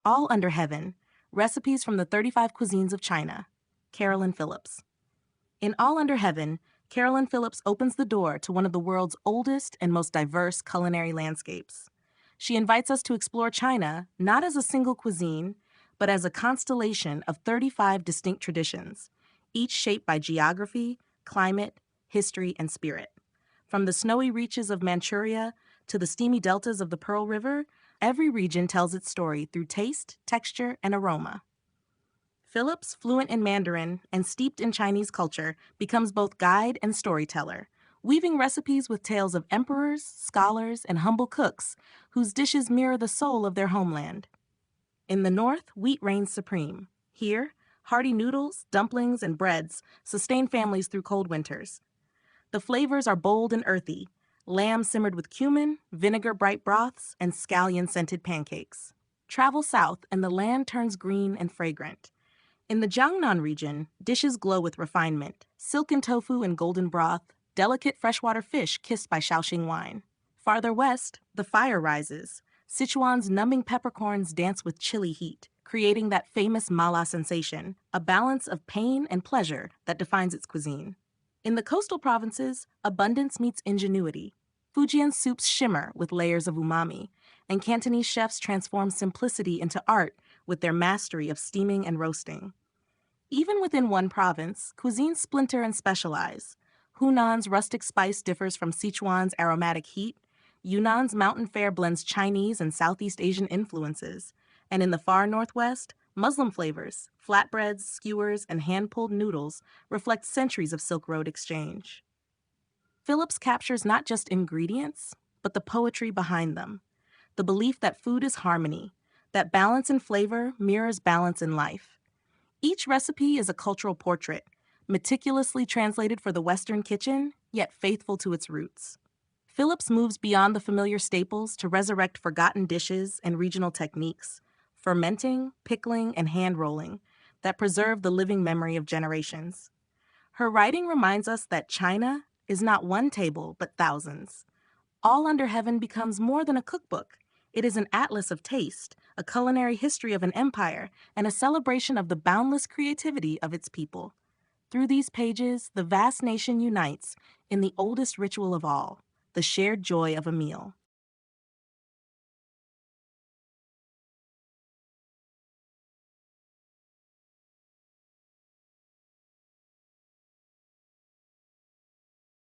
All Under Heaven, Recipes from the 35 Cuisines of China, Carolyn Phillips. In All Under Heaven, Carolyn Phillips opens the door to one of the world's oldest and most diverse culinary landscapes. She invites us to explore China not as a single cuisine, but as a constellation of 35 distinct traditions, each shaped by geography, climate, history, and spirit. From the snowy reaches of Manchuria to the steamy deltas of the Pearl River, every region tells its story through taste, texture, and aroma. Phillips, fluent in Mandarin and steeped in Chinese culture, becomes both guide and storyteller, weaving recipes with tales of emperors, scholars, and humble cooks whose dishes mirror the soul of their homeland. In the north, wheat reigns supreme. Here, hearty noodles, dumplings, and breads sustain families through cold winters. The flavors are bold and earthy: lamb simmered with cumin, vinegar-bright broths, and scallion-scented pancakes. Travel south, and the land turns green and fragrant. In the Jiangnan region, dishes glow with refinement: silken tofu and golden broth, delicate freshwater fish kissed by Shaoxing wine. Farther west, the fire rises. Sichuan's numbing peppercorns dance with chilly heat, creating that famous mala sensation, a balance of pain and pleasure that defines its cuisine. In the coastal provinces, abundance meets ingenuity. Fujian soups shimmer with layers of umami, and Cantonese chefs transform simplicity into art with their mastery of steaming and roasting. Even within one province, cuisines splinter and specialize. Hunan's rustic spice differs from Sichuan's aromatic heat. Yunnan's mountain fare blends Chinese and Southeast Asian influences. And in the far northwest, Muslim flavors, flatbreads, skewers, and hand-pulled noodles reflect centuries of Silk Road exchange. Phillips captures not just ingredients, but the poetry behind them. The belief that food is harmony, that balance in flavor mirrors balance in life. Each recipe is a cultural portrait, meticulously translated for the Western kitchen, yet faithful to its roots. Phillips moves beyond the familiar staples to resurrect forgotten dishes and regional techniques, fermenting, pickling, and hand-rolling, that preserve the living memory of generations. Her writing reminds us that China is not one table, but thousands. All Under Heaven becomes more than a cookbook. It is an atlas of taste, a culinary history of an empire, and a celebration of the boundless creativity of its people. Through these pages, the vast nation unites in the oldest ritual of all, the shared joy of a meal.